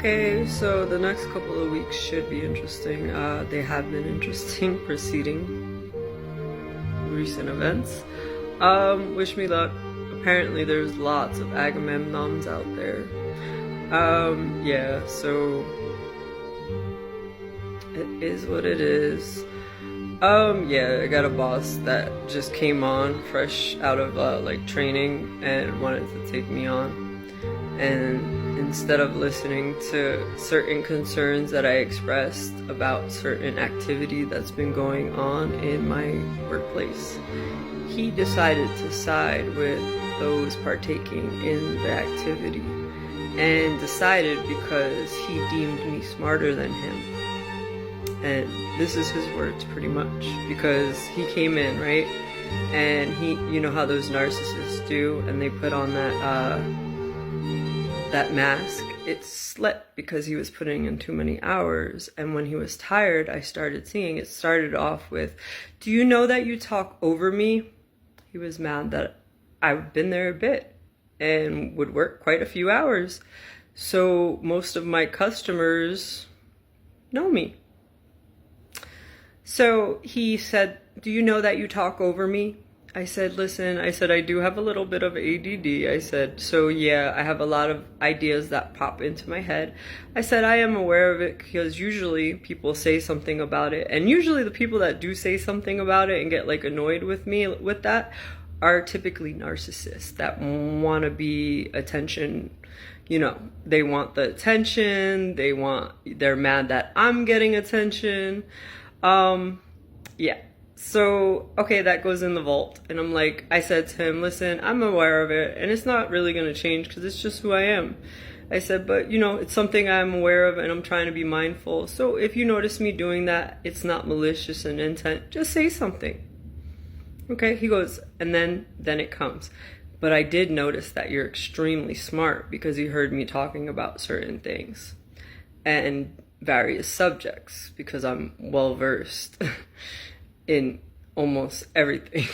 Okay, so the next couple of weeks should be interesting. They have been interesting preceding recent events. Wish me luck. Apparently there's lots of Agamemnons out there. Yeah, so it is what it is. Yeah, I got a boss that just came on fresh out of like training and wanted to take me on. And instead of listening to certain concerns that I expressed about certain activity that's been going on in my workplace, he decided to side with those partaking in the activity and decided because he deemed me smarter than him. And this is his words pretty much, because he came in, right? And he, you know how those narcissists do, and they put on that mask. It slipped because he was putting in too many hours, and when he was tired, I started seeing it started off with, "Do you know that you talk over me?" He was mad that I've been there a bit and would work quite a few hours. So most of my customers know me. So he said, "Do you know that you talk over me?" I said, "Listen," I said, "I do have a little bit of ADD." I said, "So yeah, I have a lot of ideas that pop into my head." I said, "I am aware of it because usually people say something about it. And usually the people that do say something about it and get like annoyed with me with that are typically narcissists that want to be attention. You know, they want the attention. They're mad that I'm getting attention. Yeah. So, okay, that goes in the vault. And I'm like, I said to him, "Listen, I'm aware of it and it's not really going to change because it's just who I am." I said, "But you know, it's something I'm aware of and I'm trying to be mindful. So if you notice me doing that, it's not malicious in intent. Just say something." Okay, he goes, and then it comes. "But I did notice that you're extremely smart," because he heard me talking about certain things and various subjects because I'm well versed in almost everything.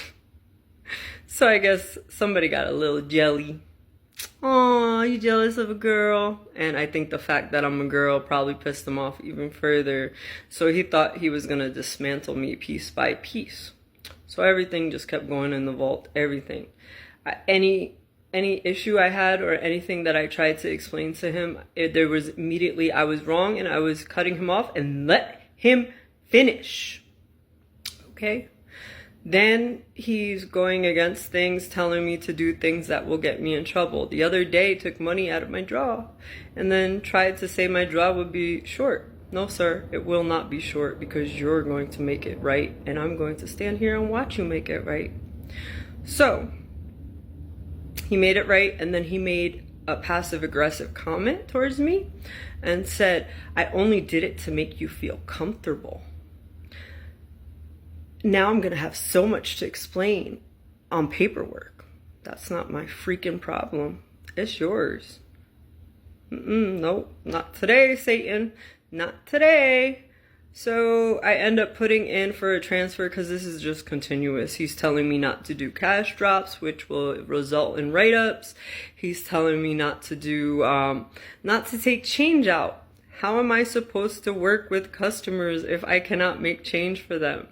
So I guess somebody got a little jelly. "Aw, you jealous of a girl?" And I think the fact that I'm a girl probably pissed him off even further. So he thought he was gonna dismantle me piece by piece. So everything just kept going in the vault, everything. Any issue I had or anything that I tried to explain to him, there was immediately I was wrong and I was cutting him off and let him finish. Okay? Then he's going against things, telling me to do things that will get me in trouble. The other day, took money out of my drawer and then tried to say my drawer would be short. No, sir, it will not be short because you're going to make it right and I'm going to stand here and watch you make it right. So he made it right, and then he made a passive-aggressive comment towards me and said, "I only did it to make you feel comfortable." Now I'm going to have so much to explain on paperwork. That's not my freaking problem. It's yours. Nope, not today, Satan. Not today. So I end up putting in for a transfer because this is just continuous. He's telling me not to do cash drops, which will result in write-ups. He's telling me not to do, not to take change out. How am I supposed to work with customers if I cannot make change for them?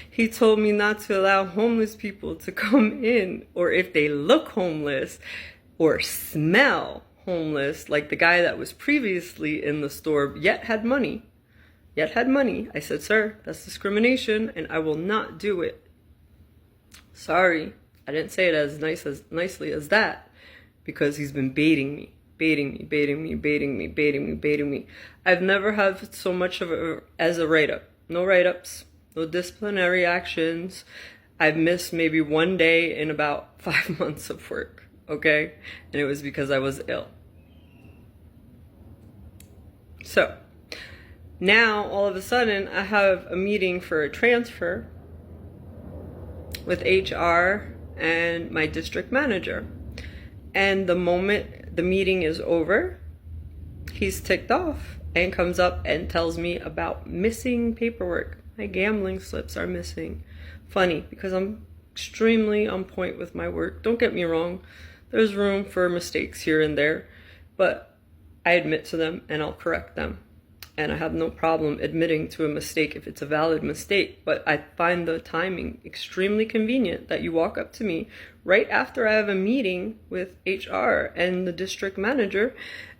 He told me not to allow homeless people to come in, or if they look homeless or smell homeless, like the guy that was previously in the store yet had money. I said, "Sir, that's discrimination and I will not do it." Sorry, I didn't say it as nicely as that because he's been baiting me. I've never had so much of as a write-up. No write-ups, no disciplinary actions. I've missed maybe one day in about 5 months of work, okay? And it was because I was ill. So now, all of a sudden, I have a meeting for a transfer with HR and my district manager. And the moment the meeting is over, he's ticked off and comes up and tells me about missing paperwork. My gambling slips are missing. Funny, because I'm extremely on point with my work. Don't get me wrong. There's room for mistakes here and there. But I admit to them and I'll correct them. And I have no problem admitting to a mistake if it's a valid mistake. But I find the timing extremely convenient that you walk up to me right after I have a meeting with HR and the district manager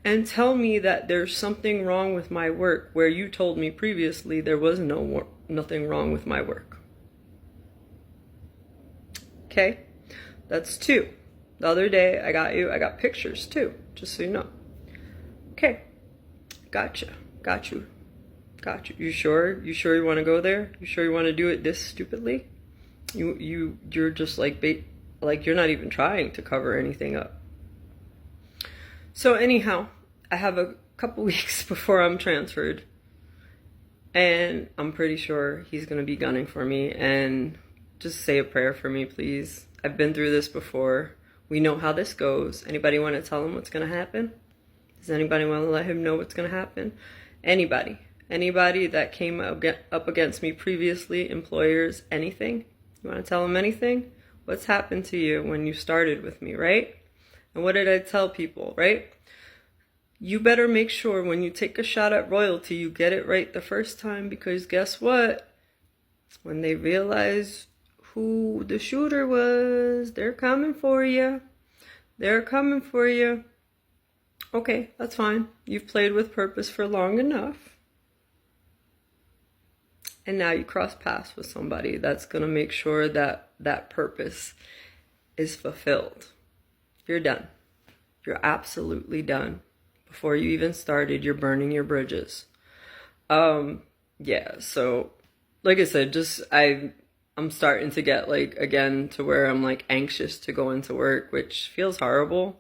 and tell me that there's something wrong with my work where you told me previously there was nothing wrong with my work. Okay? That's two. The other day I got pictures too, just so you know. Okay. Gotcha. Got you. You sure? You sure you want to go there? You sure you want to do it this stupidly? You're just like you're not even trying to cover anything up. So anyhow, I have a couple weeks before I'm transferred, and I'm pretty sure he's gonna be gunning for me. And just say a prayer for me, please. I've been through this before. We know how this goes. Anybody want to tell him what's gonna happen? Does anybody want to let him know what's gonna happen? Anybody that came up against me previously, employers, anything? You want to tell them anything? What's happened to you when you started with me, right? And what did I tell people, right? You better make sure when you take a shot at royalty, you get it right the first time, because guess what? When they realize who the shooter was, they're coming for you. They're coming for you. Okay, that's fine. You've played with purpose for long enough. And now you cross paths with somebody that's going to make sure that that purpose is fulfilled. You're done. You're absolutely done. Before you even started, you're burning your bridges. Yeah, so like I said, I'm starting to get again to where I'm anxious to go into work, which feels horrible.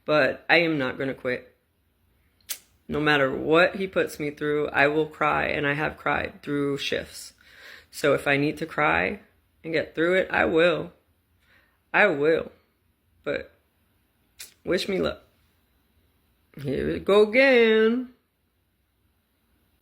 But I am not going to quit. No matter what he puts me through, I will cry, and I have cried through shifts. So if I need to cry and get through it, I will. I will. But wish me luck. Here we go again.